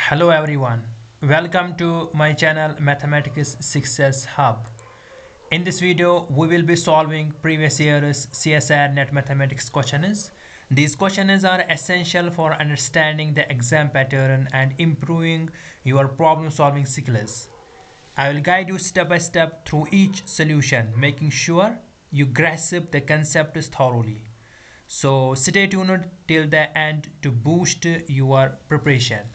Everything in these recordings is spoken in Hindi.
Hello everyone, welcome to my channel Mathematics Success Hub. In this video, we will be solving previous year's CSIR Net Mathematics questions. These questions are essential for understanding the exam pattern and improving your problem solving skills. I will guide you step by step through each solution, making sure you grasp the concepts thoroughly. So stay tuned till the end to boost your preparation.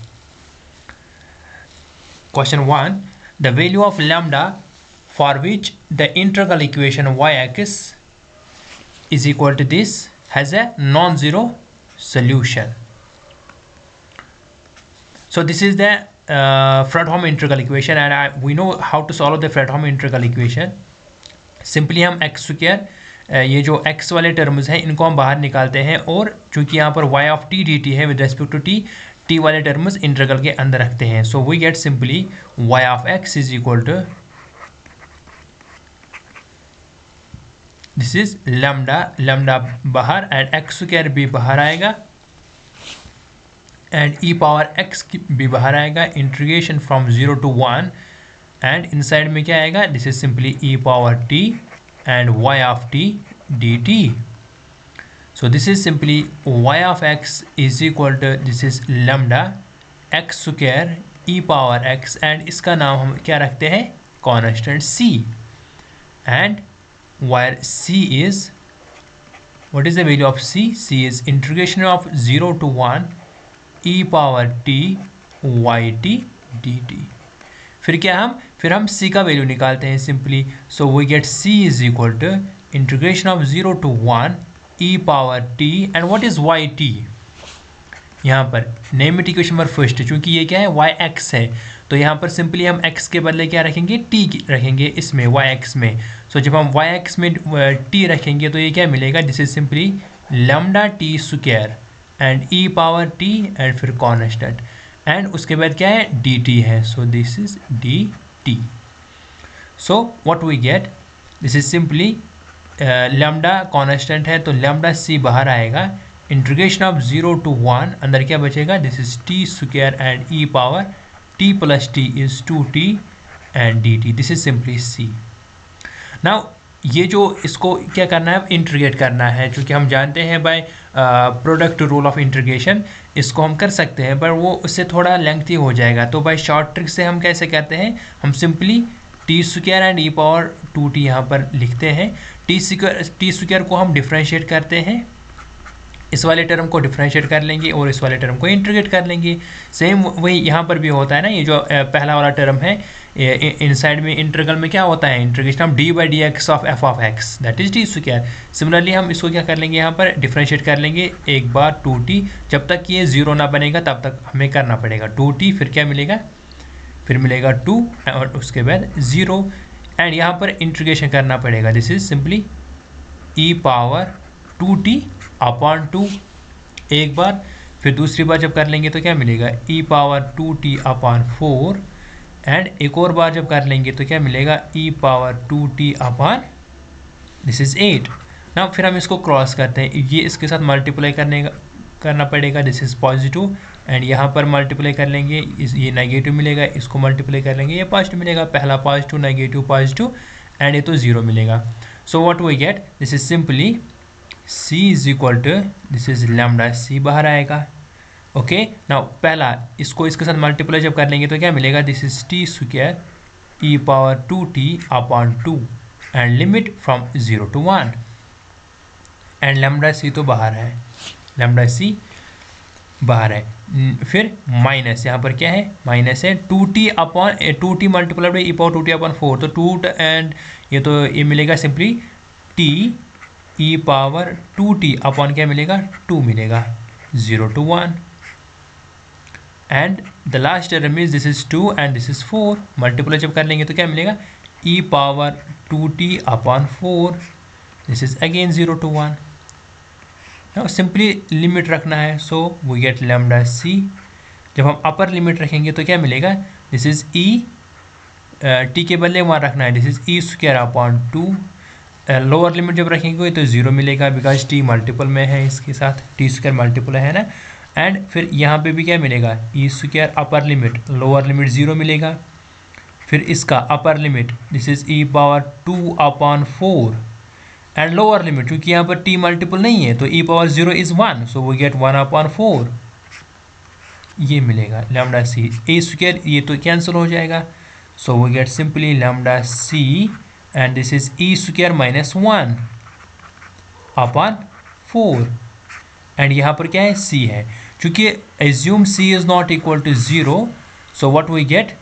Question 1. The value of lambda for which the integral equation yx is equal to this has a non-zero solution. So this is the Fredholm integral equation and we know how to solve the Fredholm integral equation. Simply हम x स्क्वायर ये जो x वाले टर्म्स हैं इनको हम बाहर निकालते हैं और चूंकि यहाँ पर y ऑफ t dt है विद रेस्पेक्ट टू t वाले टर्म्स इंटीग्रल के अंदर रखते हैं. So we get simply y of x is equal to this is lambda बाहर एंड x स्क्वायर भी बाहर आएगा एंड e पावर x भी बाहर आएगा. Integration from 0 to 1 and inside में क्या आएगा? This is simply e power t and y of t dt. So this is simply y of x is equal to this is lambda x square e power x and इसका नाम हम क्या रखते हैं? Constant c. And where c is, what is the value of c? c is integration of 0 to 1 e power t yt dt. फिर हम c का वैल्यू निकालते हैं simply. So we get c is equal to integration of 0 to 1 e power t and what is yt. यहाँ पर name it equation number first, चूंकि ये क्या है yx है तो यहाँ पर सिंपली हम x के बदले क्या रखेंगे? t रखेंगे इसमें yx में. सो जब हम yx में t रखेंगे तो ये क्या मिलेगा? This is simply lambda t square and e power t and फिर कॉन्स्टेंट एंड उसके बाद क्या है? dt है. So this is dt. So what we get? This is simply lambda constant है तो लैम्डा c बाहर आएगा. इंटीग्रेशन ऑफ 0 to 1 अंदर क्या बचेगा? This is t square and e power t plus t is 2t and dt. This is simply c. Now ये जो इसको क्या करना है? इंटीग्रेट करना है. क्योंकि हम जानते हैं by product rule of integration इसको हम कर सकते हैं पर वो उससे थोड़ा लेंथी हो जाएगा. तो बाय शॉर्ट ट्रिक से हम कैसे करते हैं? हम simply T square and E power 2t यहाँ पर लिखते हैं. टी स्क्वायर को हम डिफ्रेंशिएट करते हैं, इस वाले टर्म को डिफ्रेंशिएट कर लेंगे और इस वाले टर्म को इंटीग्रेट कर लेंगे. सेम वही यहाँ पर भी होता है ना. ये जो पहला वाला टर्म है इनसाइड में इंटीग्रल में क्या होता है? Integration of D by D x of F of x that is T square. Similarly हम इसको क्या कर लेंगे? यहाँ पर डिफ्रेंशिएट कर लेंगे एक बार 2t. जब तक ये 0 ना बनेगा तब तक हमें करना पड़ेगा 2t. फिर क्या मिलेगा? फिर मिलेगा 2 और उसके बाद 0 एंड यहाँ पर इंटीग्रेशन करना पड़ेगा. This is simply e power 2t upon 2 एक बार. फिर दूसरी बार जब कर लेंगे तो क्या मिलेगा? e power 2t upon 4 and एक और बार जब कर लेंगे तो क्या मिलेगा? e power 2t upon this is 8. ना फिर हम इसको क्रॉस करते हैं, ये इसके साथ मल्टीप्लाई करना पड़ेगा. दिस इज पॉजिटिव एंड यहाँ पर मल्टीप्लाई कर लेंगे, ये नेगेटिव मिलेगा, इसको मल्टीप्लाई कर लेंगे, ये पॉजिटिव मिलेगा. पहला पॉजिटिव नेगेटिव एंड ये तो 0 मिलेगा. So what we get? This is simply c is equal to this is lambda c बाहर आएगा. ओके नाउ पहला इसको इसके साथ मल्टीप्लाई जब कर लेंगे तो क्या मिलेगा? This is t square e power 2t upon 2 and limit from 0 to 1 and lambda c तो बाहर है, लैम्डा c बाहर है. फिर माइनस यहाँ पर क्या है? माइनस है 2t upon 2t multiplied by e power 2t upon 4 तो 2 एंड ये मिलेगा simply t e power 2t upon क्या मिलेगा? 2 मिलेगा 0 to 1 and the last term is this is 2 and this is 4. Multiply जब कर लेंगे तो क्या मिलेगा? e power 2t upon 4 this is again 0 to 1. Now simply limit रखना है. So we get lambda c. जब हम अपर लिमिट रखेंगे तो क्या मिलेगा? दिस इज e t के बदले वहाँ रखना है. This is e square upon 2 lower limit जब रखेंगे तो 0 मिलेगा बिकॉज t मल्टीपल में है, इसके साथ t स्क्वायर मल्टीपल है ना. एंड फिर यहाँ पे भी क्या मिलेगा, E square upper limit lower limit 0 मिलेगा। फिर इसका upper limit this is E power 2/4 and lower limit, क्योंकि यहाँ पर t मल्टीपल नहीं है तो ई power 0 is 1, so we gate 1/4 ये मिलेगा लैम्डा सी। ए स्क्वायर ये तो कैंसिल हो जाएगा, so we get simply lambda c and this is e square minus 1/4 and यहाँ पर क्या है, c है। चूंकि assume c is not equal to 0, so what we get,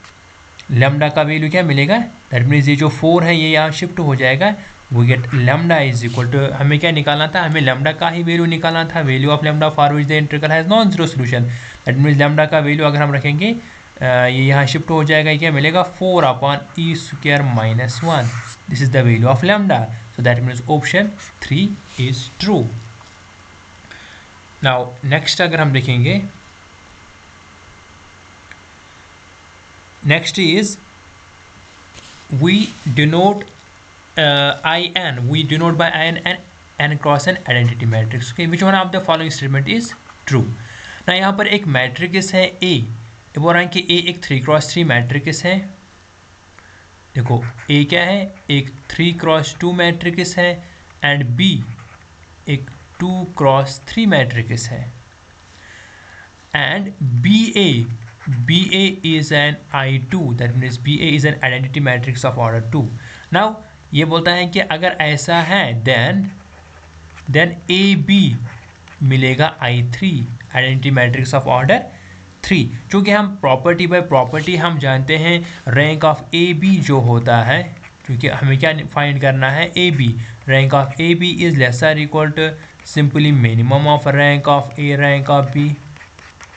lambda का वैल्यू क्या मिलेगा, दैट मीन्स ये जो 4 है ये यहाँ शिफ्ट हो जाएगा। We get lambda is equal to, हमें क्या निकालना था, हमें लैम्डा का ही वैल्यू निकालना था, value of lambda for which the integral has non zero solution. That means lambda का वैल्यू अगर हम रखेंगे ये यहाँ शिफ्ट हो जाएगा, क्या मिलेगा 4/e square minus 1, this is the value of lambda. So that means option 3 is true. Now next अगर हम देखेंगे, next is we denote in, we denote by in and n cross an identity matrix, okay, which one of the following statement is true। ना यहाँ पर एक मैट्रिक्स है A, बोल रहा है कि A एक 3x3 मैट्रिक्स है। देखो A क्या है, एक 3x2 मैट्रिक्स है एंड B एक 2x3 मैट्रिक्स है and BA is an I2, that means BA is an identity matrix of order 2। now ये बोलता है कि अगर ऐसा है then AB मिलेगा I3 identity matrix of order 3। क्योंकि हम प्रॉपर्टी बाय प्रॉपर्टी हम जानते हैं रैंक ऑफ AB जो होता है, क्योंकि हमें क्या फाइंड करना है, AB rank of AB is lesser equal to simply minimum of rank of A rank of B,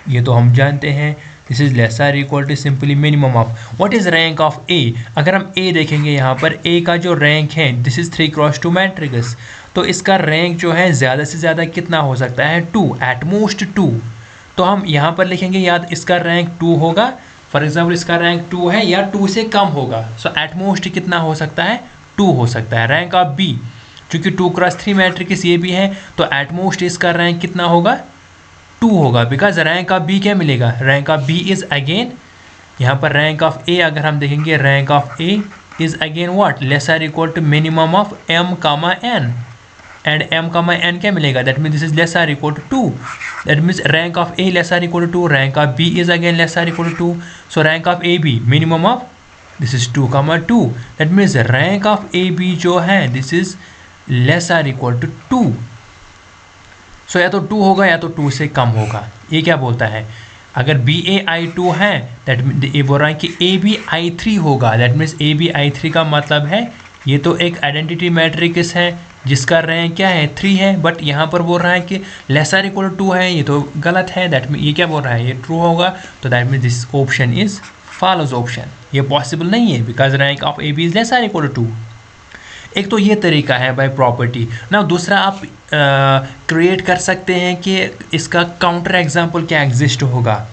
ये तो हम जानते हैं। This is lesser equal to simply minimum of, what is rank of A। अगर हम A देखेंगे यहाँ पर A का जो रैंक है दिस इज 3x2 मैट्रिक्स, तो इसका रैंक जो है ज़्यादा से ज़्यादा कितना हो सकता है, 2, एट मोस्ट 2। तो हम यहाँ पर लिखेंगे या इसका रैंक 2 होगा, फॉर एग्जाम्पल इसका रैंक 2 है या 2 से कम होगा, सो एट मोस्ट कितना हो सकता है, 2 हो सकता है। रैंक ऑफ B चूँकि 2x3 मैट्रिक्स ये भी है तो एट मोस्ट इसका रैंक कितना होगा, 2 होगा, बिकॉज रैंक ऑफ B क्या मिलेगा, rank of B is again, यहाँ पर रैंक ऑफ A अगर हम देखेंगे rank of A is again what, lesser equal to minimum of M, N and M, N क्या मिलेगा, that means this is lesser equal to 2, that means rank of A lesser equal to 2, rank of B is again lesser equal to 2, so rank of AB minimum of this is 2, 2, that means rank of AB जो है this is lesser equal to 2। So या तो 2 होगा या तो 2 से कम होगा। ये क्या बोलता है, अगर BA I2 है दैट ये बोल रहा है कि AB I3 होगा, दैट मीन्स AB I3 का मतलब है ये तो एक आइडेंटिटी मैट्रिक्स है जिसका रैंक क्या है, 3 है, बट यहाँ पर बोल रहा है कि लेसर इक्वल टू 2 है, ये तो गलत है। दैट मीन ये क्या बोल रहा है, ये ट्रू होगा, तो that means this option is follows option, ये पॉसिबल नहीं है because rank of AB is lesser equal to 2। एक तो ये तरीका है बाय प्रॉपर्टी ना। दूसरा आप क्रिएट कर सकते हैं कि इसका काउंटर एग्जांपल क्या एग्जिस्ट होगा।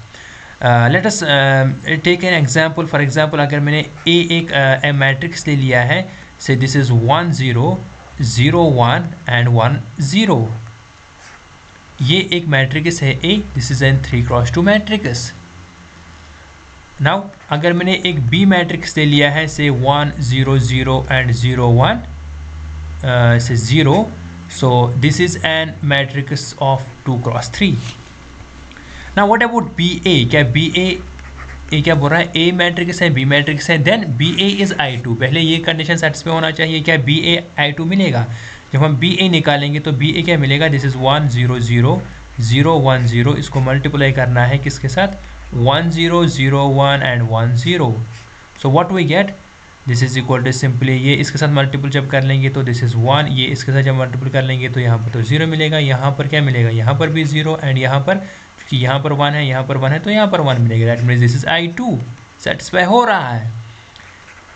Let us take an example, for example अगर मैंने A एक मैट्रिक्स ले लिया है, से दिस इज 1 0 0 1 एंड 1 0, ये एक मैट्रिक्स है A, this is N 3x2 matrix. Now अगर मैंने एक B मैट्रिक्स ले लिया है से 1 0 0 एंड 0 1 से 0, so this is an matrix of 2x3। now what about BA, क्या BA ये क्या बोल रहा है, A मैट्रिक्स है B मैट्रिक्स है, देन BA इज I2, पहले ये कंडीशन सेटिस्फाई होना चाहिए, क्या BA I2 मिलेगा। जब हम BA निकालेंगे तो BA क्या मिलेगा, दिस इज 1 0 0 0 1 0, इसको मल्टीप्लाई करना है किसके साथ, 1 0 0 1 and 1 0, so what we get, this is equal to simply ये इसके साथ मल्टीपल जब कर लेंगे तो दिस इज 1, ये इसके साथ जब मल्टीपल कर लेंगे तो यहाँ पर तो 0 मिलेगा, यहाँ पर क्या मिलेगा, यहाँ पर भी 0 एंड यहाँ पर क्योंकि यहाँ पर 1 है यहाँ पर 1 है तो यहाँ पर 1 मिलेगा, that means this is I2 satisfy हो रहा है।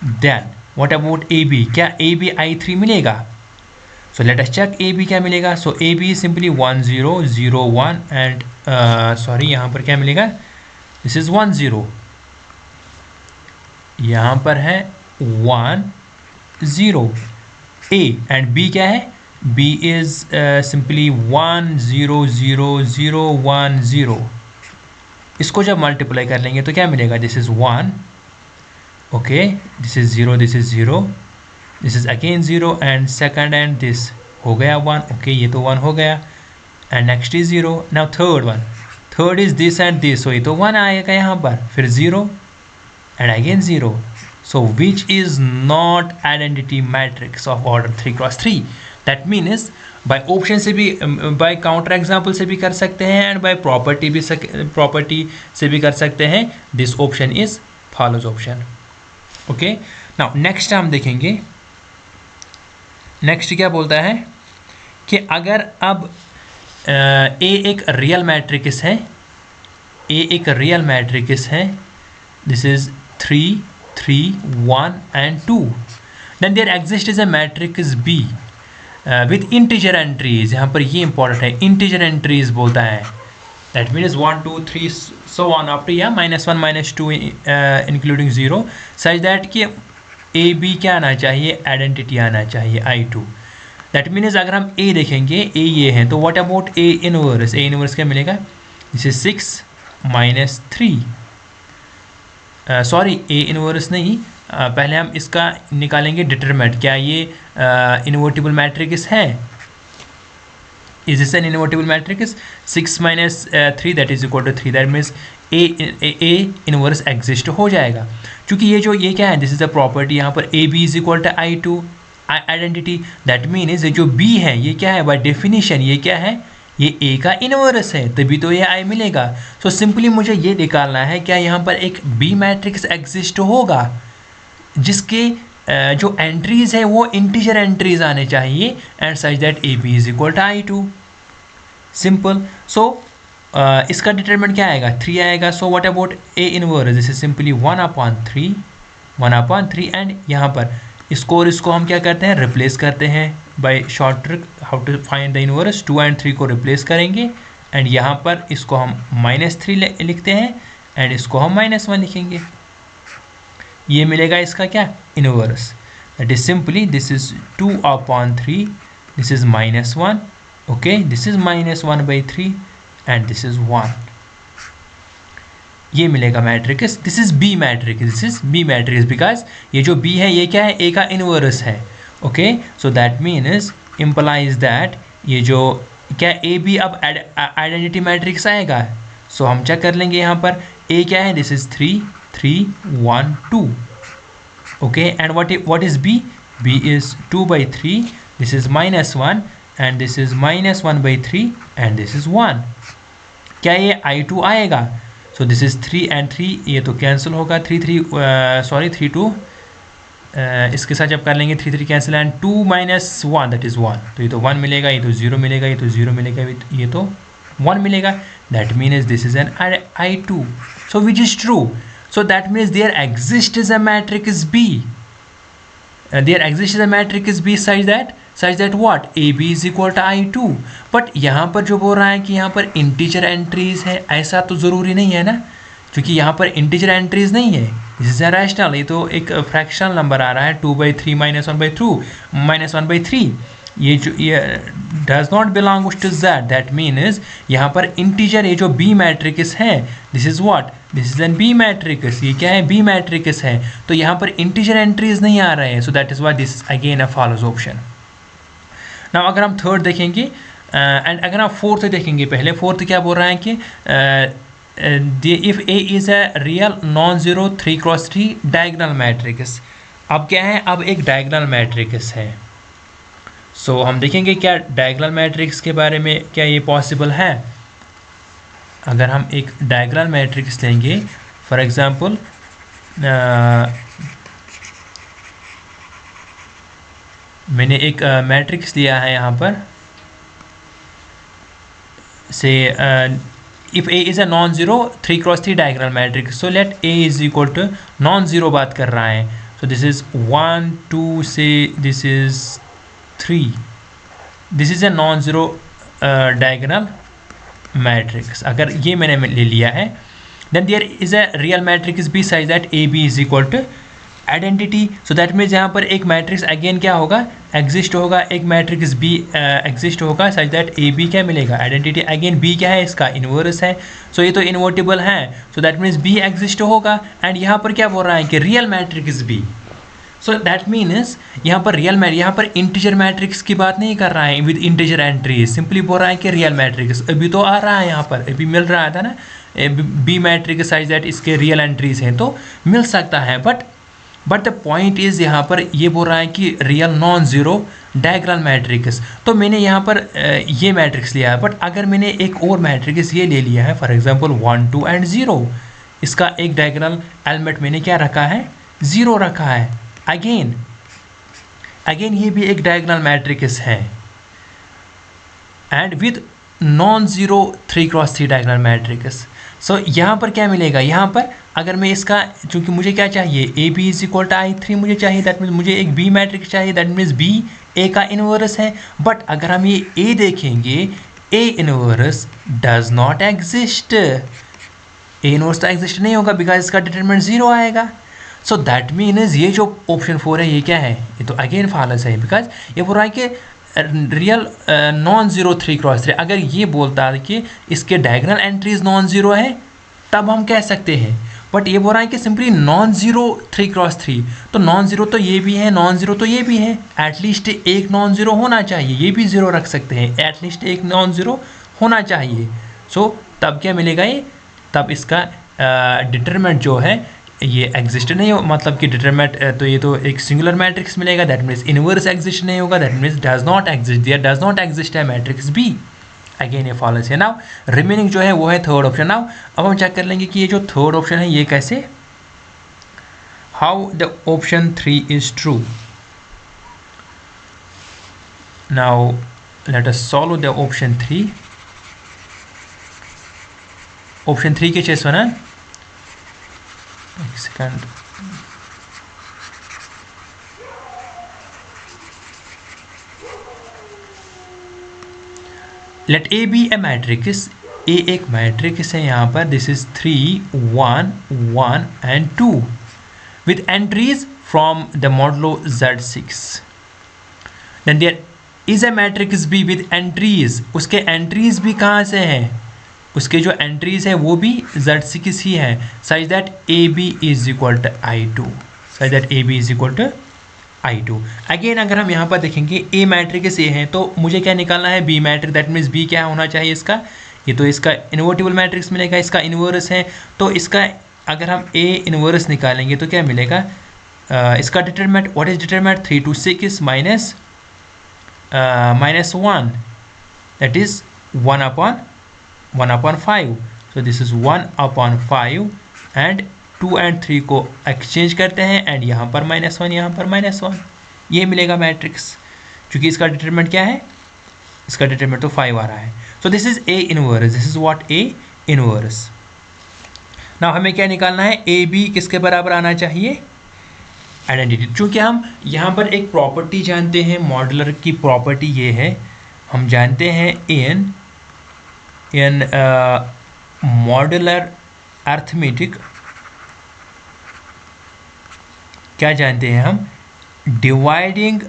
देन व्हाट अबाउट AB, क्या AB I3 मिलेगा, so let us check AB क्या मिलेगा। So AB simply 1 0 0 1 and sorry यहाँ पर क्या मिलेगा, दिस इज 1 0, यहाँ पर है 1 0 A एंड B क्या है, B is simply 1 0 0 0 1 0. इसको जब मल्टीप्लाई कर लेंगे तो क्या मिलेगा? This is 1, okay, this is 0, this is 0, this is again 0 and second and this हो गया 1, ओके, ये तो 1 हो गया and next is 0. Now third one, third is this and this, so ये तो 1 आएगा यहाँ पर, फिर 0 and again 0. So which is not identity matrix of order 3x3. That means by option से भी, बाय काउंटर एग्जाम्पल से भी कर सकते हैं एंड बाय प्रॉपर्टी से भी कर सकते हैं. This option is follows option. Okay, now next हम देखेंगे. नेक्स्ट क्या बोलता है कि अगर अब ए एक रियल मैट्रिक्स है, ए एक रियल मैट्रिक्स है, this is 3 3 1 and 2, then there exist is a matrix B with integer entries. यहाँ पर ये इंपॉर्टेंट है, इंटीजर एंट्रीज बोलता है. That means 1 2 3 so on up to या -1 -2 इंक्लूडिंग 0, सच दैट कि ए बी क्या आना चाहिए? आइडेंटिटी आना चाहिए I2. दैट मीन्स अगर हम ए देखेंगे, ए ये है, तो what about A inverse? A inverse क्या मिलेगा? This is 6 -3, sorry A inverse नहीं, पहले हम इसका निकालेंगे डिटरमिनेंट. क्या ये इनवर्टिबल मैट्रिक्स है? Is this an invertible matrix? 6 - 3 that is equal to 3. That means A inverse exist हो जाएगा. क्योंकि ये क्या है? This is a property. यहाँ पर A B is equal to I2 identity. That means ये जो बी है ये क्या है? बाय डेफिनेशन ये क्या है? ये ए का इनवर्स है, तभी तो ये आई मिलेगा. सो सिंपली मुझे ये निकालना है क्या यहाँ पर एक बी मैट्रिक्स एग्जिस्ट होगा जिसके जो एंट्रीज है वो इंटीजर एंट्रीज आने चाहिए and such that A B is equal to I2. Simple. So इसका डिटरमिनेंट क्या आएगा? 3 आएगा. So what about A inverse? This is simply 1/3 and यहाँ पर इसको और इसको हम क्या करते हैं? रिप्लेस करते हैं by short trick. How to find the inverse? 2 and 3 को रिप्लेस करेंगे एंड यहाँ पर इसको हम -3 लिखते हैं एंड इसको हम -1 लिखेंगे. ये मिलेगा इसका क्या? Inverse. That is simply this is 2/3, this is -1, okay, this is -1/3 and this is 1. ये मिलेगा matrix. This is B matrix, this is B matrix because ये जो बी है ये क्या है? ए का इनवर्स है. Okay, so that means implies that ये जो क्या ए बी अब आइडेंटिटी मैट्रिक्स आएगा. सो हम चेक कर लेंगे यहाँ पर ए क्या है? This is 3 3 1 2, okay, and what is B? B is 2/3, this is -1 and this is -1/3 and this is 1. क्या ये I2 आएगा? सो दिस इज 3 and 3, ये तो कैंसिल होगा. 3 2 इसके साथ जब कर लेंगे 3 3 कैंसिल एंड 2 - 1 दैट इज़ 1. तो ये तो 1 मिलेगा, ये तो 0 मिलेगा, ये तो 0 मिलेगा, ये तो 1 मिलेगा. That means this is an I2. So which is true? So that means there exist is a matrix B. There exist is a matrix B such that what? A B is equal to I2. But यहाँ पर जो बोल रहा है कि यहाँ पर इंटीजर एंट्रीज है, ऐसा तो ज़रूरी नहीं है ना, क्योंकि यहाँ पर इंटीजर एंट्रीज नहीं है. This is a rational. ये तो एक फ्रैक्शनल नंबर आ रहा है 2/3 -1/3. ये जो ये does not belong to that. That means यहाँ पर इंटीजर ये जो बी मैट्रिक्स है, this is what? This is an B matrix. ये क्या है? बी मैट्रिक्स है. तो यहाँ पर इंटीजर एंट्रीज नहीं आ रहे हैं. So that is why this is again a follows option. Now अगर हम थर्ड देखेंगे एंड अगर हम फोर्थ देखेंगे, पहले फोर्थ क्या बोल रहा है कि if A is a real non zero 3x3 diagonal matrix. अब क्या है? अब एक डायगोनल मैट्रिक्स है. सो हम देखेंगे क्या डायगोनल मैट्रिक्स के बारे में क्या ये पॉसिबल है. अगर हम एक डायगोनल मैट्रिक्स लेंगे, फॉर एग्जांपल मैंने एक मैट्रिक्स लिया है यहाँ पर say if A is a non zero 3x3 diagonal matrix. So let A is equal to non zero बात कर रहा है. So this is 1 2 say this is 3. This is a non zero diagonal matrix. अगर ये मैंने ले लिया है, then there is a real matrix B such that A B is equal to identity, so that means यहाँ पर एक मैट्रिक्स अगेन क्या होगा, एग्जिस्ट होगा, एक मैट्रिक्स बी एग्जिस्ट होगा सच दैट ए बी क्या मिलेगा, आइडेंटिटी अगेन बी क्या है, इसका इन्वर्स है, सो ये तो इन्वर्टिबल है, so that means B exist होगा। एंड यहाँ पर क्या बोल रहा है कि real matrix B, so that means यहाँ पर रियल यहाँ पर इंटीजर मैट्रिक्स की बात नहीं कर रहा है विद इंटीजर एंट्रीज, सिंपली बोल रहा है कि रियल मैट्रिक्स अभी तो आ रहा है, यहाँ पर अभी मिल रहा था ना बी मैट्रिक्स साइज दैट इसके रियल एंट्रीज हैं तो मिल सकता है, बट द पॉइंट इज यहाँ पर ये बोल रहा है कि real non zero diagonal matrix, तो मैंने यहाँ पर ये मैट्रिक्स लिया है, बट अगर मैंने एक और मैट्रिक्स ये ले लिया है फॉर एग्जांपल 1 2 एंड 0, इसका एक डायगोनल एलिमेंट मैंने क्या रखा है, 0 रखा है, अगेन ये भी एक डायगोनल मैट्रिक्स है and with non zero 3x3 diagonal matrix. So यहाँ पर क्या मिलेगा, यहाँ पर अगर मैं इसका, चूँकि मुझे क्या चाहिए, A B is equal to I3 मुझे चाहिए, दैट मीन्स मुझे एक बी मैट्रिक्स चाहिए, दैट मीन्स बी ए का इन्वर्स है, बट अगर हम ये ए देखेंगे, A inverse does not exist, A inverse तो एग्जिस्ट नहीं होगा बिकॉज इसका डिटरमिनेंट 0 आएगा। सो दैट मीन्स ये जो ऑप्शन 4 है ये क्या है, ये तो अगेन फॉल्स है, बिकॉज ये बोल रहा है कि रियल नॉन जीरो 3x3, अगर ये बोलता है कि इसके डायगोनल एंट्रीज नॉन जीरो है तब हम कह सकते हैं, बट ये बोल रहा है कि सिंपली नॉन जीरो 3x3, तो नॉन जीरो तो ये भी है, नॉन जीरो तो ये भी है, एटलीस्ट एक नॉन जीरो होना चाहिए, ये भी जीरो रख सकते हैं, एटलीस्ट एक नॉन जीरो होना चाहिए। सो तब क्या मिलेगा, ये तब इसका डिटरमिनेंट जो है ये एग्जिस्ट नहीं हो, मतलब कि डिटरमिनेंट तो ये तो एक सिंगुलर मैट्रिक्स मिलेगा, दैट मीन्स इनवर्स एग्जिस्ट नहीं होगा, that means does not exist, there does not exist है मैट्रिक्स बी, अगेन ये फॉल्स है। नाउ रिमेनिंग जो है वो है थर्ड ऑप्शन। नाउ अब हम चेक कर लेंगे कि ये जो थर्ड ऑप्शन है ये कैसे, how the option 3 is true. Now let us solve the option 3। Option 3 के चेस ना, एक second, let A be a matrix, A एक मैट्रिक्स है यहाँ पर, this is 3 1 1 and 2 with entries from the modulo Z6, then there is a matrix B with entries, उसके एंट्रीज भी कहाँ से हैं, उसके जो एंट्रीज है वो भी Z6 ही है, such that A B is equal to I2, such that A B is equal to I2। Again अगर हम यहाँ पर देखेंगे ए मैट्रिक्स ए है तो मुझे क्या निकालना है, B matrix, that means B क्या होना चाहिए इसका, ये तो इसका इन्वर्टिबल मैट्रिक्स मिलेगा, इसका इन्वर्स है, तो इसका अगर हम ए इन्वर्स निकालेंगे तो क्या मिलेगा, इसका determinant, what is determinant, 3 to 6 minus 1, that is 1/5, so this is 1/5 and 2 and 3 को एक्सचेंज करते हैं एंड यहाँ पर -1 यहाँ पर -1, ये मिलेगा मैट्रिक्स, क्योंकि इसका डिटरमिनेंट क्या है, इसका डिटरमिनेंट तो 5 आ रहा है। So this is A inverse, this is what A inverse. Now हमें क्या निकालना है, ए बी किसके बराबर आना चाहिए, आइडेंटिटी, चूँकि हम यहाँ पर एक प्रॉपर्टी जानते हैं, मॉडुलर की प्रॉपर्टी ये है, हम जानते हैं इन मॉडुलर अर्थमेटिक, क्या जानते हैं हम, डिवाइडिंग,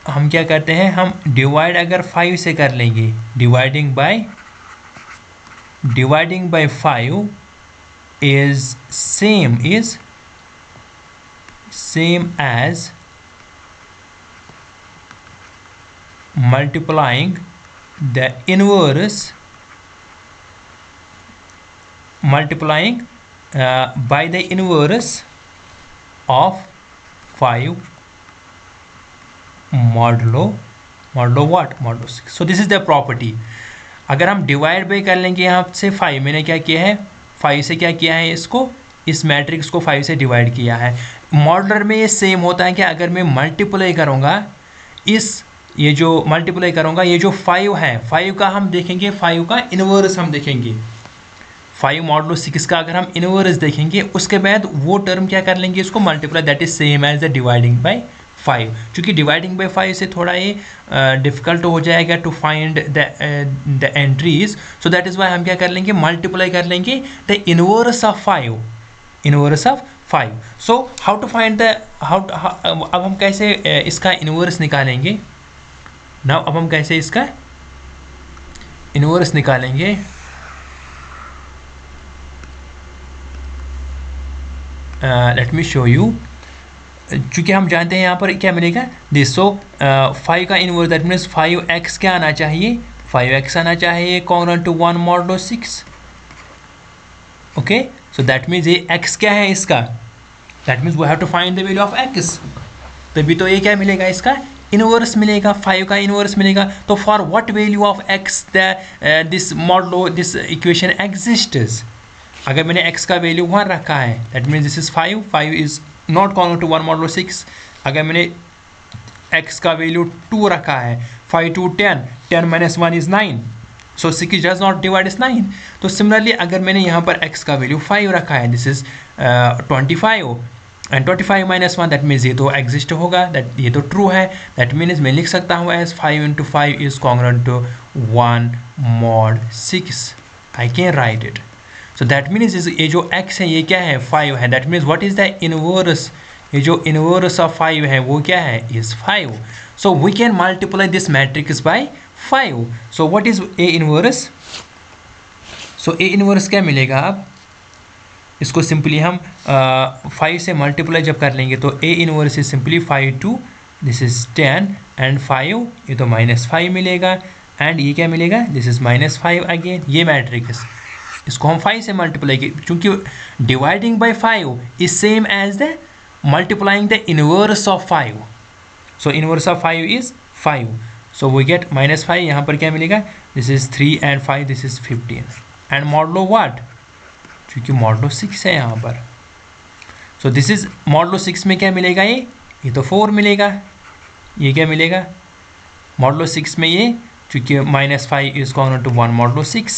हम क्या करते हैं, हम डिवाइड अगर 5 से कर लेंगे, dividing by 5 is same as multiplying the inverse, multiplying by the inverse of 5 modulo what, modulo 6। so this is the property। अगर हम डिवाइड बाई कर लेंगे यहाँ से 5, मैंने क्या किया है, 5 से क्या किया है, इसको, इस मैट्रिक्स को 5 से डिवाइड किया है। मॉडुलर में ये सेम होता है कि अगर मैं मल्टीप्लाई करूँगा, ये जो मल्टीप्लाई करूँगा, ये जो 5 है, 5 का हम देखेंगे, 5 का इनवर्स हम देखेंगे, 5 मॉडुलो 6 का अगर हम इनवर्स देखेंगे, उसके बाद वो टर्म क्या कर लेंगे, इसको multiply, that is same as the dividing by 5। क्योंकि डिवाइडिंग बाय 5 से थोड़ा ये डिफ़िकल्ट हो जाएगा to find the entries, so that is why हम क्या कर लेंगे, मल्टीप्लाई कर लेंगे the inverse of 5, inverse of 5. So how to find the अब हम कैसे इसका इनवर्स निकालेंगे नाउ? अब हम कैसे इसका इनवर्स निकालेंगे? Let me show you. चूँकि हम जानते हैं यहाँ पर क्या मिलेगा दिस. सो 5 का इनवर्स दैट मीन्स 5x क्या आना चाहिए? 5x आना चाहिए congruent to 1 modulo 6. Okay, so that means ये x क्या है इसका? That means we have to find the value of x. तभी तो ये क्या मिलेगा इसका इनवर्स मिलेगा, 5 का इनवर्स मिलेगा. तो for what value of x this modulo this equation exists? अगर मैंने x का वैल्यू 1 रखा है that means this is 5 is not congruent to 1 modulo 6. अगर मैंने x का वैल्यू 2 रखा है 5 to 10 minus 1 is 9. So 6 does not divide is 9. तो सिमिलरली अगर मैंने यहाँ पर x का वैल्यू 5 रखा है this is 25 and 25 minus 1 that means ये तो एग्जिस्ट होगा, दैट ये तो ट्रू है. दैट मीन्स मैं लिख सकता हूँ as 5 into 5 is congruent to 1 mod 6. I can write it. So that means ये जो x है ये क्या है 5 है. That means what is the inverse? ये जो इनवर्स ऑफ 5 है वो क्या है is 5. So we can multiply this matrix by 5. So what is A inverse? So A inverse क्या मिलेगा? आप इसको सिंपली हम 5 से मल्टीप्लाई जब कर लेंगे तो A inverse is simply 5 to this is 10 and 5 ये तो -5 मिलेगा एंड ये क्या मिलेगा दिस इज -5 अगेन. ये मैट्रिक्स इसको हम 5 से मल्टीप्लाई की क्योंकि dividing by 5 is same as the multiplying the inverse of 5. So inverse of 5 is 5. So we get -5. यहाँ पर क्या मिलेगा this is 3 and 5 this is 15 and modulo what? क्योंकि मॉडुलो 6 है यहाँ पर. सो दिस इज मॉडुलो 6 में क्या मिलेगा? ये तो 4 मिलेगा. ये क्या मिलेगा मॉडुलो 6 में? ये क्योंकि -5 is congruent to 1 modulo 6.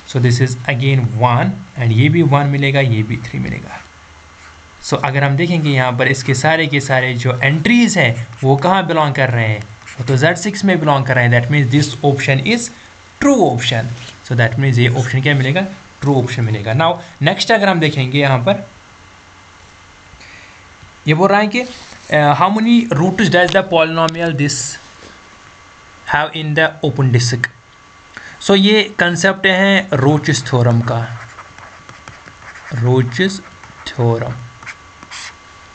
So this is again 1 and ये भी 1 मिलेगा, ये भी 3 मिलेगा. सो अगर हम देखेंगे यहाँ पर इसके सारे के सारे जो एंट्रीज हैं वो कहाँ बिलोंग कर रहे हैं? वो तो Z6 में बिलोंग कर रहे हैं. That means this option is true option. So that means ये ऑप्शन क्या मिलेगा? ट्रू ऑप्शन मिलेगा. नाउ नेक्स्ट अगर हम देखेंगे यहाँ पर ये बोल रहा है कि how many roots does the polynomial this have in the open disc. So ये कंसेप्ट है रोचेस थ्योरम का. रोचेस थ्योरम.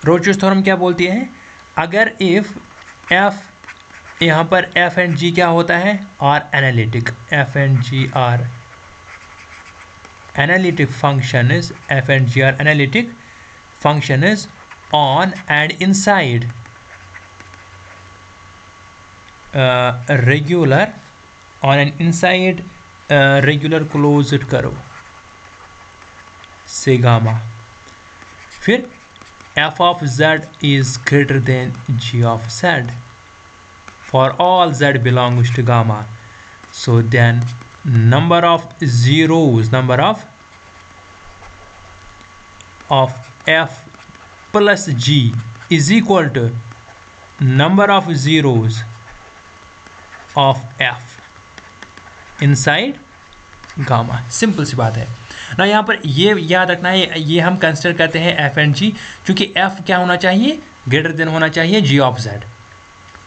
रोचेस थ्योरम क्या बोलती है? अगर इफ f यहाँ पर f एंड g क्या होता है? Are analytic. f and g are analytic function is f and g are analytic function is on and inside regular on and inside regular closed curve say gamma. फिर f of z is greater than g of z for all z belongs to gamma. So then number of zeros of f plus g is equal to number of zeros of f inside gamma. Simple सी बात है ना. यहाँ पर ये याद रखना है, ये हम कंसिडर करते हैं f एंड g क्योंकि f क्या होना चाहिए? ग्रेटर देन होना चाहिए g of z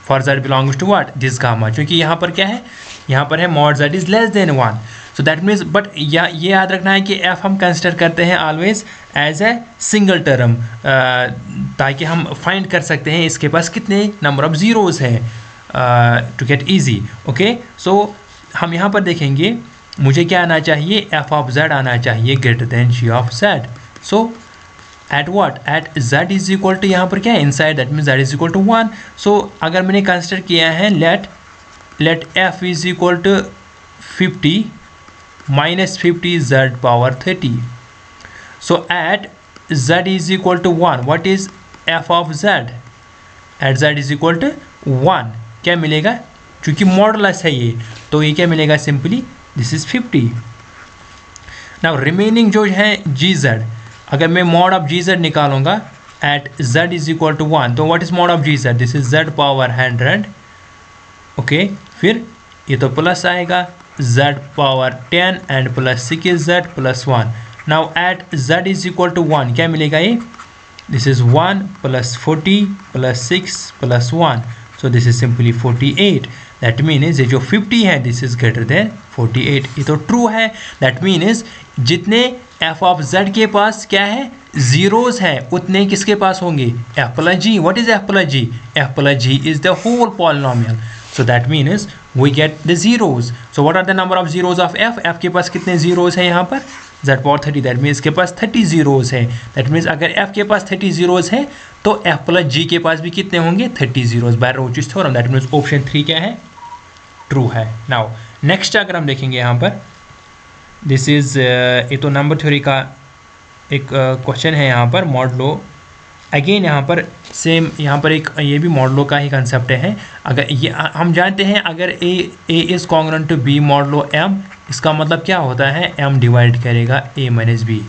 for z belongs to what this gamma. क्योंकि यहाँ पर क्या है? यहाँ पर है mod z is less than 1. So that means but ये याद रखना है कि f हम कंसिडर करते हैं always as a single term ताकि हम फाइंड कर सकते हैं इसके पास कितने नंबर ऑफ जीरोज़ हैं to get easy. Okay, so हम यहाँ पर देखेंगे मुझे क्या आना चाहिए? f ऑफ z आना चाहिए greater than g of z. So at what? At z is equal to यहाँ पर क्या है? Inside. That means z is equal to 1. So अगर मैंने कंसिडर किया है let f is equal to 50 minus 50 z power 30. So at z is equal to 1 what is f of z? At z is equal to 1 क्या मिलेगा? क्योंकि मॉडुलस है ये तो ये क्या मिलेगा? Simply this is 50. Now remaining जो है gz, अगर मैं मॉड ऑफ gz निकालूंगा at z is equal to 1 तो what is mod of gz? This is z power 100. Okay, फिर ये तो प्लस आएगा z power 10 and plus 6 z plus 1. Now at z is equal to 1 क्या मिलेगा ये, this is 1 plus 40 plus 6 plus 1, so this is simply 48। That means ये जो 50 है दिस इज ग्रेटर देन 48, ये तो ट्रू है। दैट मीन्स जितने एफ ऑफ जेड के पास क्या है, जीरोस है, उतने किसके पास होंगे, F plus G. What is F plus G, F plus G is the whole polynomial, so that means we get the zeros. So what are the number of zeros of F, F के पास कितने जीरोस है यहाँ पर, z पावर 30, दैट मीन्स के पास 30 जीरोस है। दैट मीन्स अगर f के पास 30 जीरोस है तो f प्लस g के पास भी कितने होंगे, 30 zeros, by Rouche's theorem. That means option 3 क्या है, ट्रू है। नाउ नेक्स्ट अगर हम देखेंगे यहाँ पर, दिस इज ये तो नंबर थ्योरी का एक क्वेश्चन है यहाँ पर, मॉडलो अगेन यहाँ पर सेम, यहाँ पर एक ये भी मॉडलो का ही कंसेप्ट है। अगर ये हम जानते हैं अगर a is congruent to b modulo m, इसका मतलब क्या होता है, m डिवाइड करेगा a माइनस b।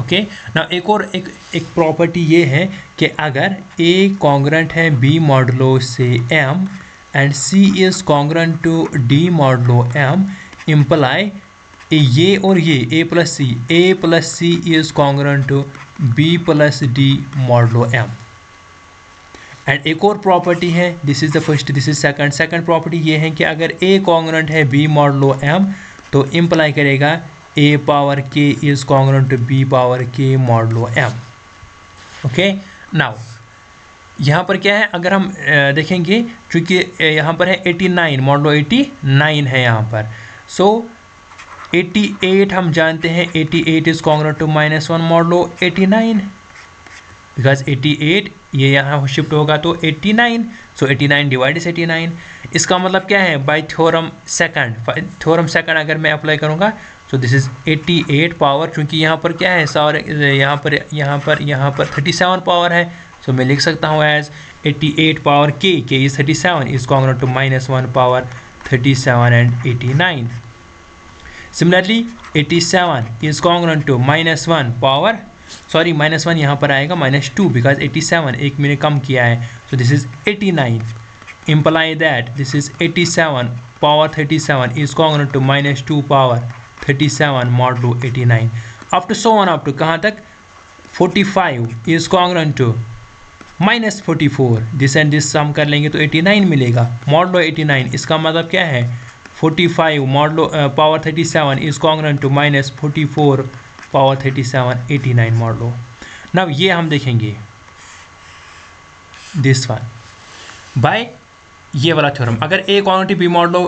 ओके ना, एक और एक प्रॉपर्टी ये है कि अगर a कॉन्ग्रुएंट है b मॉडलो से m and c is congruent to d modulo m, imply ये और ये a plus C is congruent to b plus d modulo m। And एक और प्रॉपर्टी है, this is the first, this is second property ये है कि अगर a कॉन्ग्रुएंट है b मॉडलो m तो इम्प्लाई करेगा a power k is congruent to b power k modulo m। Okay now यहाँ पर क्या है, अगर हम देखेंगे चूँकि यहाँ पर है 89 मॉडलो 89 है यहाँ पर, सो 88 हम जानते हैं 88 is congruent to -1 modulo 89, because 88 ये यहाँ शिफ्ट होगा तो 89, सो 89 डिवाइड इज 89। इसका मतलब क्या है, बाय थ्योरम सेकंड अगर मैं अप्लाई करूँगा सो दिस इज 88 पावर, क्योंकि यहाँ पर क्या है सॉरी यहाँ पर 37 पावर है, सो मैं लिख सकता हूँ as 88 power k is 37 is congruent to -1 power 37 and 89। Similarly 87 is congruent to -1 power, sorry -1 यहाँ पर आएगा -2 बिकॉज 87 एक मैंने कम किया है, so this is 89, imply that this is 87 power 37 is congruent to -2 power 37 modulo 89 up to so on, up to कहाँ तक 45 is congruent to -44, this and this sum कर लेंगे तो 89 मिलेगा मॉडलो 89। इसका मतलब क्या है 45 modulo power 37 is congruent to -44 power 37 89 modulo. Now ये हम देखेंगे दिस वन बाय ये वाला थ्योरम, अगर a congruent to b modulo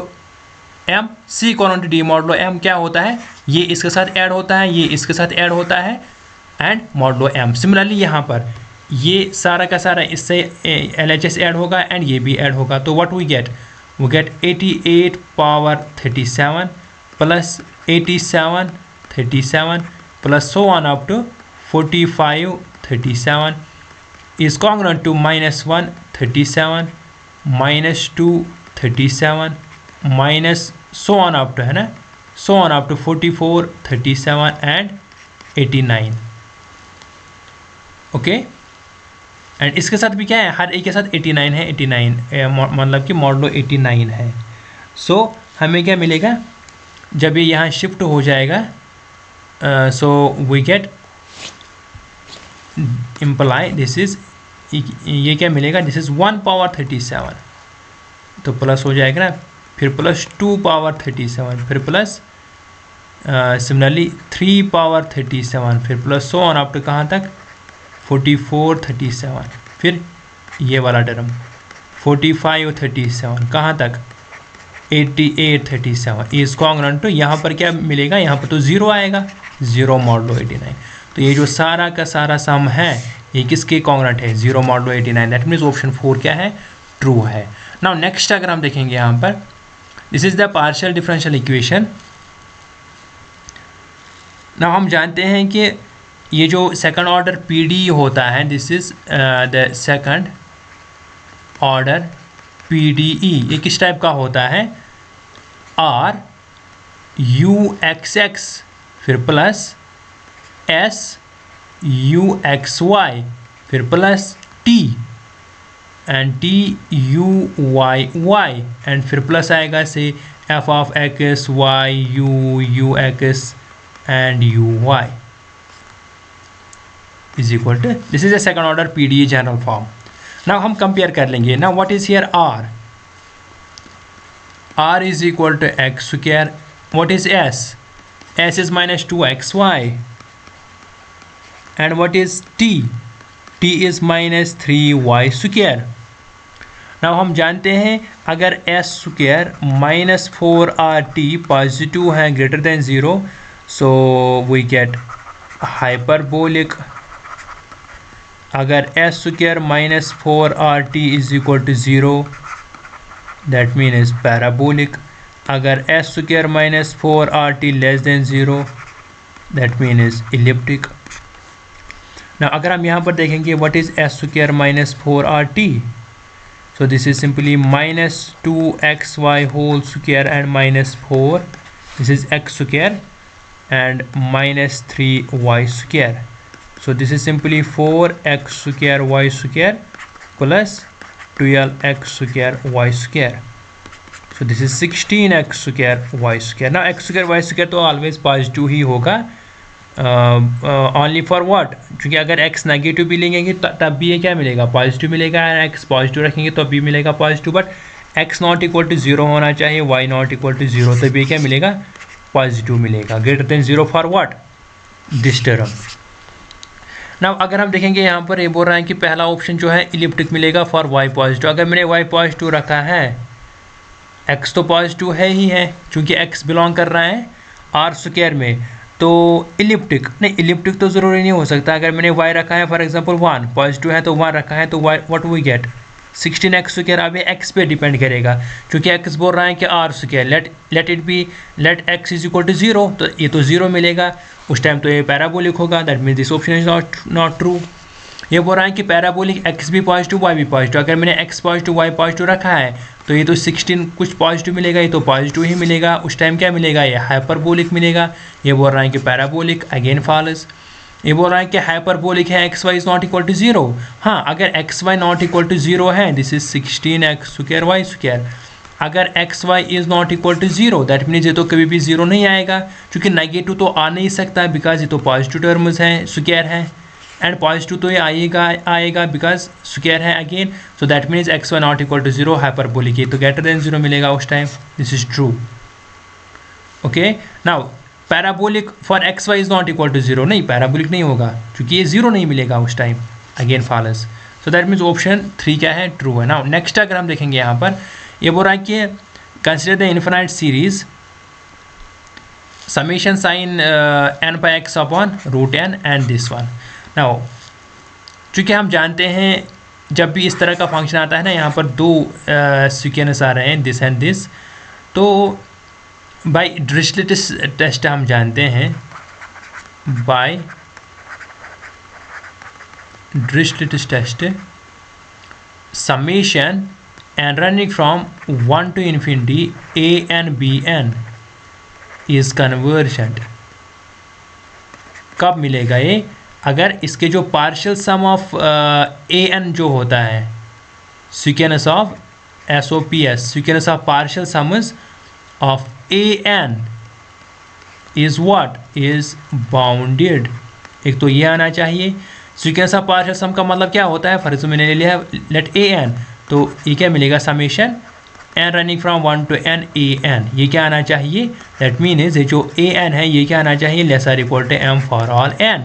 m, c congruent to d modulo m क्या होता है, ये इसके साथ ऐड होता है, ये इसके साथ ऐड होता है एंड मॉडलो m। सिमिलरली यहाँ पर ये सारा का सारा इससे LHS ऐड होगा एंड ये भी ऐड होगा, तो what we get 88 power 37 plus 87 37 plus so on up to 45 37 is congruent to -1 37 -2 37 minus so on up to, है ना, so on up to 44 37 and 89। Okay and इसके साथ भी क्या है, हर एक के साथ 89 है, 89 मतलब कि मॉडलो 89 है। सो हमें क्या मिलेगा जब ये यहाँ शिफ्ट हो जाएगा, so we get imply this is, ये क्या मिलेगा, दिस इज 1 पावर 37, तो प्लस हो जाएगा ना, फिर प्लस 2 पावर 37, फिर प्लस सिमिलरली 3 पावर 37, फिर plus so on up to कहाँ तक 44 37, फिर ये वाला टर्म 45 37 कहाँ तक 88 37 इज कॉन्ग्रुएंट टू, यहाँ पर क्या मिलेगा, यहाँ पर तो 0 आएगा, 0 मॉडलो 89। तो ये जो सारा का सारा सम है ये किसके कॉन्ग्रुएंट है, 0 मॉडलो 89। दैट मीन्स ऑप्शन 4 क्या है, ट्रू है। नाउ नेक्स्ट अगर हम देखेंगे यहाँ पर, this is the partial differential equation. Now हम जानते हैं कि ये जो सेकंड ऑर्डर पीडी होता है, this is the second order PDE, ये किस टाइप का होता है, आर यू एक्स एक्स फिर plus S U X Y फिर plus T and T U Y Y and फिर प्लस आएगा से F of X Y U X and uy is equal to, this is a second order PDE general form. Now हम compare कर लेंगे. Now what is here r? R is equal to x square. What is s? S is minus 2xy. And what is t? T is minus 3y square. Now हम जानते हैं अगर s square minus 4rt positive है greater than 0, so we get hyperbolic. अगर s square minus 4rt is equal to 0, that means parabolic. अगर s square minus 4rt less than 0, that means elliptic. Now अगर हम यहाँ पर देखेंगे what is s square minus 4rt, so this is simply minus 2xy whole square and minus 4, this is x square, and minus 3y square. So this is simply 4x square y square plus 12x square y square. So this is 16x square y square. Now x square y square तो always पॉजिटिव ही होगा. ओनली फॉर व्हाट, क्योंकि अगर x नेगेटिव भी लेंगे तब भी ये क्या मिलेगा, पॉजिटिव मिलेगा. x पॉजिटिव रखेंगे तो भी मिलेगा positive. But x not equal to 0 होना चाहिए, y नॉट इक्वल टू 0, तब ये क्या मिलेगा, पॉजिटिव मिलेगा. Greater than 0 for what, this term. Now अगर हम देखेंगे यहाँ पर ये बोल रहा है कि पहला ऑप्शन जो है इलिप्टिक मिलेगा फॉर y पॉजिटिव. अगर मैंने y पॉजिटिव रखा है, x तो पॉजिटिव है ही है क्योंकि x बिलोंग कर रहा है r स्क्वायर में, तो इलिप्टिक नहीं, इलिप्टिक तो ज़रूरी नहीं हो सकता. अगर मैंने y रखा है फॉर एग्जांपल 1 पॉजिटिव है तो 1 रखा है तो y what we get 16x square. अब ये x पे डिपेंड करेगा क्योंकि x बोल रहा है कि r square, let x is equal to 0, तो ये तो 0 मिलेगा. उस टाइम तो ये पैराबोलिक होगा. That means this option is not true. ये बोल रहा है कि पैराबोलिक x भी पॉजिटिव y भी पॉजिटिव. अगर मैंने x पॉजिटिव y पॉजिटिव रखा है तो ये तो 16 कुछ पॉजिटिव मिलेगा, ये तो पॉजिटिव ही मिलेगा. उस टाइम क्या मिलेगा, ये हाइपरबोलिक मिलेगा. ये बोल रहा है कि पैराबोलिक, अगेन फॉल्स. ये बोल रहा है कि हाइपरबोलिक है, X Y is not equal to 0. हाँ, अगर X Y not equal to 0 है, this is 16x square Y square. अगर X Y is not equal to 0, that means ये तो कभी भी 0 नहीं आएगा क्योंकि नेगेटिव तो आ नहीं सकता बिकॉज ये तो पॉजिटिव टर्म्स हैं, स्क्वायर है. एंड पॉजिटिव तो ये आएगा बिकॉज स्क्वायर है again. So that means X Y not equal to 0 hyperbolic, ये तो ग्रेटर देन 0 मिलेगा उस time. This is true. Okay, now parabolic for X Y is not equal to 0, नहीं पैराबोलिक नहीं होगा क्योंकि ये 0 नहीं मिलेगा उस time, again false. So that means option 3 क्या है, ट्रू है. नाउ नेक्स्ट अगर हम देखेंगे यहाँ पर, ये बोल रहा है कि consider the infinite series summation sine n by x upon root n and this one. Now चूँकि हम जानते हैं जब भी इस तरह का फंक्शन आता है ना, यहाँ पर दो सीक्वेंस आ रहे हैं, दिस एंड दिस, तो बाय डिरिचलेट टेस्ट हम जानते हैं, by Dirichlet test summation and running from 1 to infinity a and bn is convergent. कब मिलेगा ये, अगर इसके जो partial sum of a n जो होता है, sequence of SOPS, sequence of partial sums of a n is what, is bounded. एक तो ये आना चाहिए. सीक्वेंस ऑफ पार्शियल सम का मतलब क्या होता है, फर्ज मैंने ले लिया लेट ए एन, तो ये क्या मिलेगा, summation n running from 1 to n a n, ये क्या आना चाहिए, दैट मीन्स ये जो a n है ये क्या आना चाहिए, lesser equal to m for all n.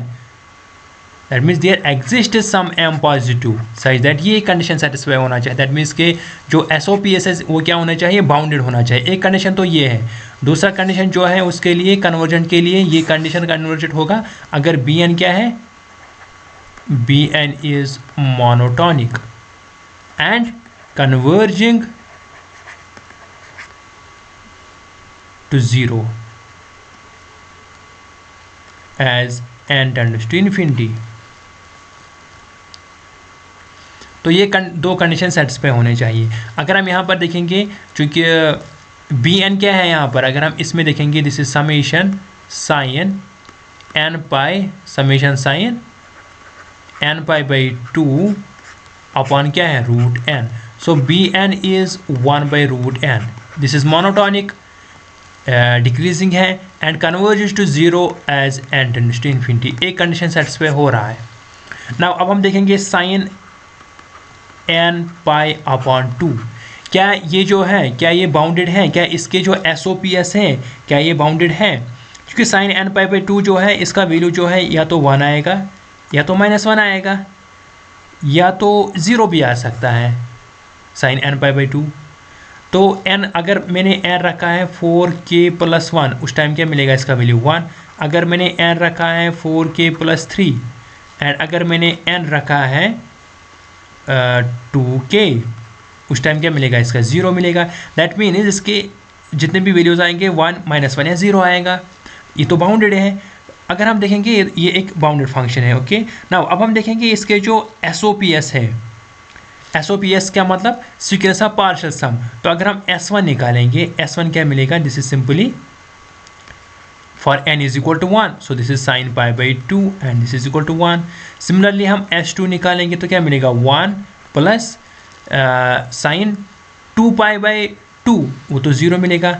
That means there exist some m positive such that ये कंडीशन सेटिस्फाई होना चाहिए. दैट मीन्स के जो SOPS है वो क्या होना चाहिए, बाउंडेड होना चाहिए. एक कंडीशन तो ये है. दूसरा कंडीशन जो है उसके लिए कन्वर्जेंट के लिए ये कंडीशन कन्वर्जेंट होगा अगर bn क्या है, bn is monotonic and converging to 0 as n tends to infinity. तो ये दो कंडीशन सेटिस्फाई होने चाहिए. अगर हम यहाँ पर देखेंगे, चूँकि बी एन क्या है यहाँ पर, अगर हम इसमें देखेंगे this is summation sine n pi, summation sine n pi by 2 upon क्या है, root n. So B N is 1 by root n. This is monotonic, decreasing है, and converges to 0 as n tends to infinity. एक कंडीशन सेटिस्फाई हो रहा है। नाउ अब हम देखेंगे साइन n पाई अपॉन 2, क्या ये जो है क्या ये बाउंडेड है, क्या इसके जो SOPS है क्या ये बाउंडेड है? क्योंकि साइन n पाई बाई 2 जो है इसका वैल्यू जो है या तो 1 आएगा या तो -1 आएगा या तो 0 भी आ सकता है साइन n पाई बाई 2। तो n अगर मैंने n रखा है 4k + 1 उस टाइम क्या मिलेगा इसका वैल्यू 1। अगर मैंने n रखा है 4k + 3 एंड अगर मैंने n रखा है 2k उस टाइम क्या मिलेगा इसका 0 मिलेगा। दैट मीन्स इसके जितने भी वैल्यूज़ आएंगे 1 -1 या 0 आएगा। ये तो बाउंडेड है। अगर हम देखेंगे ये एक बाउंडेड फंक्शन है। ओके, नाउ अब हम देखेंगे इसके जो SOPS है, SOPS क्या मतलब सीक्वेंस ऑफ पार्शियल सम। तो अगर हम S1 निकालेंगे, S1 क्या मिलेगा, this is simply for n is equal to 1, so this is sin pi by 2 and this is equal to 1. Similarly हम S2 निकालेंगे तो क्या मिलेगा 1 प्लस sin 2 pi by 2 वो तो 0 मिलेगा,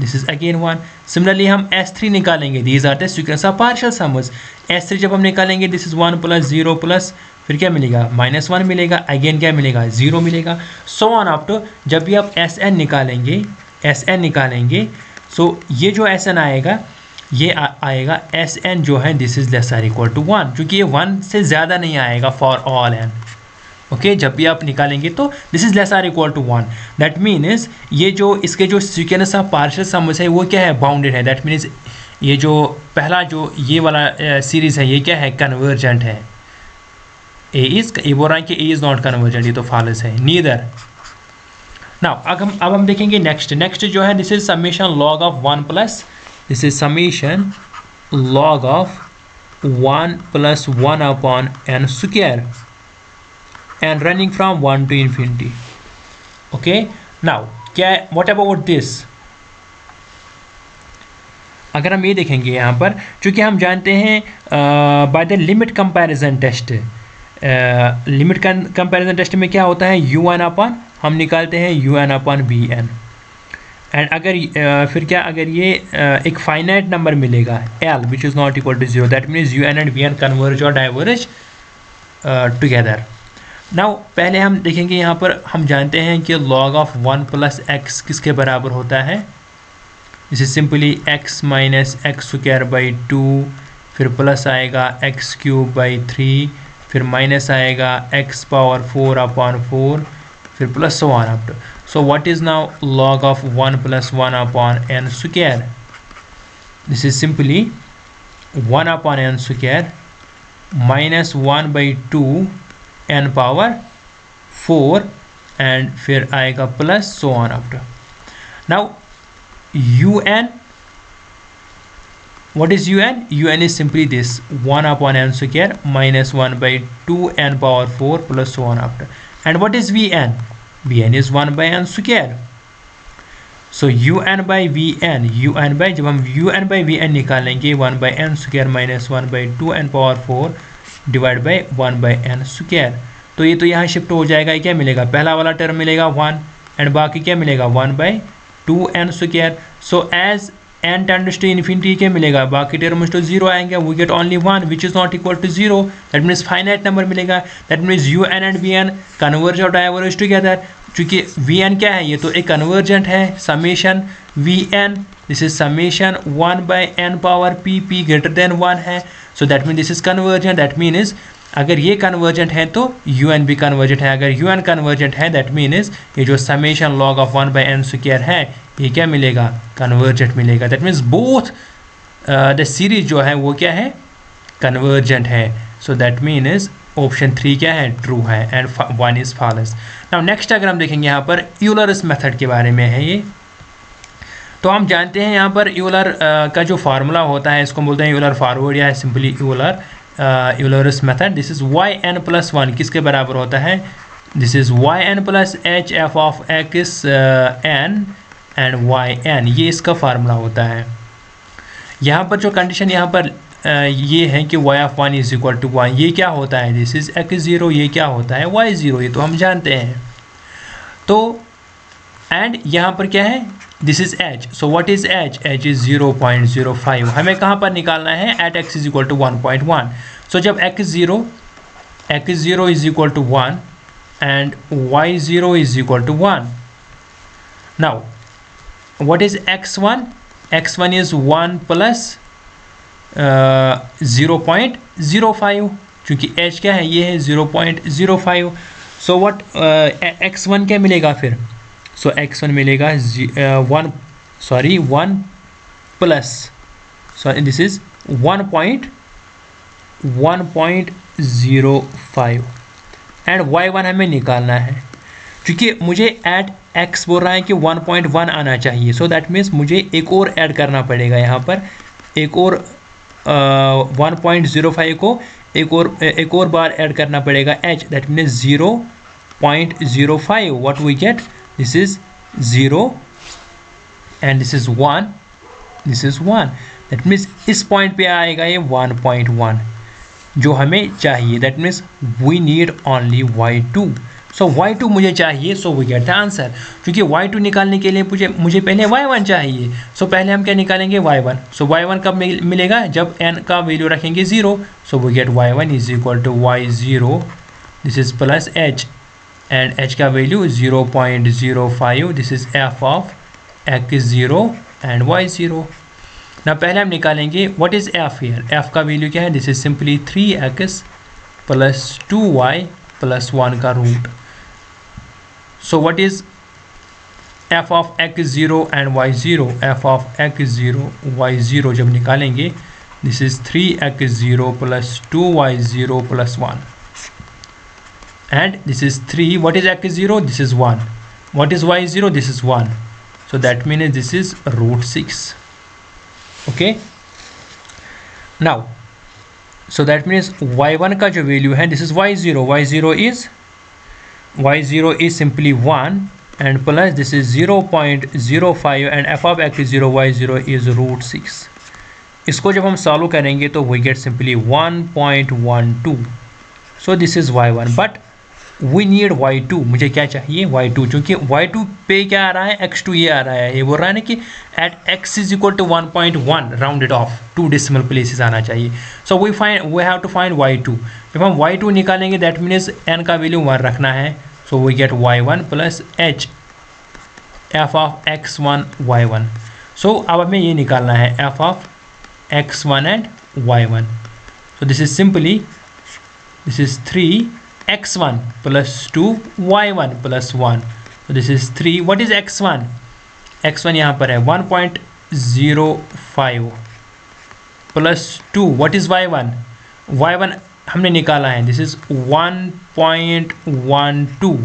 this is again 1. Similarly हम S3 निकालेंगे, these are the sequence of partial sums. S3 जब हम निकालेंगे this is 1 प्लस 0 प्लस फिर क्या मिलेगा -1 मिलेगा, अगेन क्या मिलेगा 0 मिलेगा, so on up to जब भी आप SN निकालेंगे सो ये जो SN आएगा ये आएगा Sn जो है this is less or equal to 1, क्योंकि ये 1 से ज़्यादा नहीं आएगा फॉर ऑल n। ओके, जब भी आप निकालेंगे तो this is less or equal to 1। That means ये जो इसके जो सीक्वेंस ऑफ पार्शियल सम्स है वो क्या है बाउंडेड है। दैट मीन्स ये जो पहला जो ये वाला सीरीज़ है ये क्या है कन्वर्जेंट है। ये बोल रहा है कि ए इज़ नॉट कन्वर्जेंट, ये तो फॉल्स है नीदर। नाउ अब हम देखेंगे नेक्स्ट जो है this is summation log of 1 plus this is summation log of 1 plus 1 upon n square and running from 1 to infinity. Okay, now what about this? अगर हम ये देखेंगे यहाँ पर, चूँकि हम जानते हैं by the limit comparison test, limit comparison test में क्या होता है un अपॉन हम निकालते हैं un अपॉन bn एंड अगर फिर क्या अगर ये एक फाइनाइट नंबर मिलेगा L which is not equal to 0, that means UN and VN converge और डाइवर्ज टुगेदर। नाउ पहले हम देखेंगे यहाँ पर हम जानते हैं कि log ऑफ 1 प्लस x किसके बराबर होता है, this is simply x minus x square by 2, फिर प्लस आएगा x क्यूब बाई 3, फिर माइनस आएगा x पावर 4 अपॉन 4, फिर plus so on up to. So what is now log of 1 plus 1 upon n square? This is simply 1 upon n square minus 1 by 2 n power 4 and फिर आएगा plus so on up to. Now un, what is un? Un is simply this 1 upon n square minus 1 by 2 n power 4 plus so on up to. And what is vn? Vn is 1 by n square. So un by vn, un by जब हम un by vn निकालेंगे 1 by n square minus 1 by 2 n power 4 divide by 1 by n square. तो ये तो यहाँ शिफ्ट हो जाएगा, ये क्या मिलेगा पहला वाला टर्म मिलेगा 1 एंड बाकी क्या मिलेगा 1 by 2 n square. So as n tends to infinity क्या मिलेगा बाकी टर्म्स तो 0 आएंगे, we get only 1 which is not equal to 0, that means finite number मिलेगा. That means un and vn converge और diverge together. चूँकि vn क्या है ये तो एक कन्वर्जेंट है, summation vn this is summation 1 by n power p greater than 1 है, so that mean this is convergent. That means अगर ये कन्वर्जेंट है तो un भी कन्वर्जेंट है, अगर un कन्वर्जेंट है दैट मीन्स ये जो summation log of 1 by n square है ये क्या मिलेगा कन्वर्जेंट मिलेगा. That means both the series जो है वो क्या है कन्वर्जेंट है. सो दैट मीन्स ऑप्शन 3 क्या है ट्रू है and 1 is false. Now next अगर हम देखेंगे यहाँ पर यूलर्स मेथड के बारे में है ये, तो हम जानते हैं यहाँ पर यूलर का जो फार्मूला होता है इसको बोलते हैं यूलर फॉरवर्ड या simply Euler's method. This is yn plus 1 किसके बराबर होता है, this is yn plus h f of x n and yn, ये इसका फार्मूला होता है. यहाँ पर जो कंडीशन यहाँ पर ये है कि y of 1 is equal to 1, ये क्या होता है दिस इज़ x0, ये क्या होता है y0, ये तो हम जानते हैं. तो एंड यहाँ पर क्या है this is h, so what is h? H is 0.05। हमें कहाँ पर निकालना है? At x is equal to 1.1। So जब x zero is equal to 1 and y0 is equal to 1, now what is x1? x1 is 1 plus 0.05, क्योंकि h क्या है? ये है 0.05। सो व्हाट x1 क्या मिलेगा फिर? सो x1 मिलेगा 1 plus, sorry this is 1.05 and y1 हमें निकालना है, क्योंकि मुझे एट x बोल रहा है कि 1.1 आना चाहिए। सो दैट मीन्स मुझे एक और ऐड करना पड़ेगा यहाँ पर, एक और 1.05 को एक और बार ऐड करना पड़ेगा h, that means 0.05। What we get? This is 0 and this is 1, this is 1, that means इस पॉइंट पे आएगा ये 1.1 जो हमें चाहिए। That means we need only y2। So y2 मुझे चाहिए, so we get the answer. क्योंकि y2 निकालने के लिए मुझे पहले y1 चाहिए। सो पहले हम क्या निकालेंगे? y1। सो y1 कब मिलेगा? जब n का वैल्यू रखेंगे 0। So we get y1 is equal to y0, this is plus h and h का value 0.05, this is f of x0 and y0। ना पहले हम निकालेंगे what is f here. f का वैल्यू क्या है? This is simply 3x plus 2y plus 1 का root. So what is f of x0 and y0? f of x0 y0 जब निकालेंगे, this is 3x0 plus 2y0 plus 1 and this is 3. What is x0? This is 1. What is y0? This is 1. So that means this is root 6. Okay, now so that means y1 का जो वैल्यू है, this is y0. y0 is simply 1 and plus this is 0.05 and f of x0 y0 is root 6. इसको जब हम सॉल्व करेंगे तो we get simply 1.12. so this is y1 but we need y2। मुझे क्या चाहिए? y2, क्योंकि y2 पे क्या आ रहा है? x2 ये आ रहा है। ये बोल रहा है ना कि at x is equal to 1.1 rounded off 2 decimal places आना चाहिए। So we have to find y2। जब हम y2 निकालेंगे दैट मीन्स n का वैल्यू 1 रखना है। So we get y1 plus h f of x1 y1। So अब हमें ये निकालना है f of x1 and y1। So this is simply, this is 3x1 plus 2y1 plus 1. So this is 3. What is x1? x1 यहाँ पर है 1.05 plus 2. What is y1? y1 हमने निकाला है, this is 1.12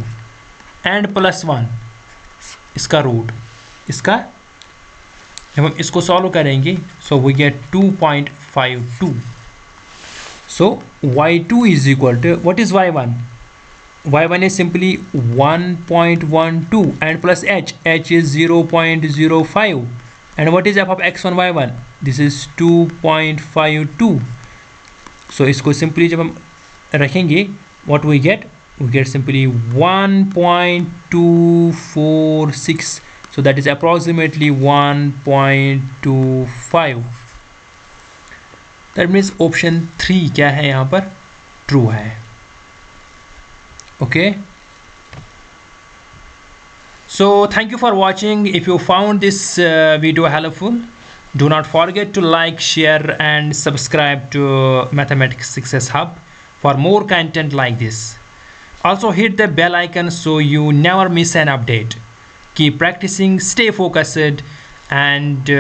and plus 1 इसका रूट, इसका जब हम इसको सॉल्व करेंगे so we get 2.52. So y2 is equal to, what is y1? y1 is simply 1.12 and plus h is 0.05 and what is f of x1 y1? This is 2.52. so इसको simply जब हम रखेंगे what we get simply 1.246. so that is approximately 1.25. That means option 3 क्या है यहाँ पर? ट्रू है। Okay, so thank you for watching. If you found this video helpful, do not forget to like, share and subscribe to Mathematics Success Hub for more content like this. Also hit the bell icon so you never miss an update. Keep practicing, stay focused, and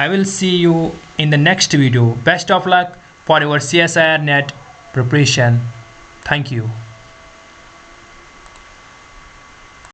I will see you in the next video. Best of luck for your CSIR net preparation. Thank you.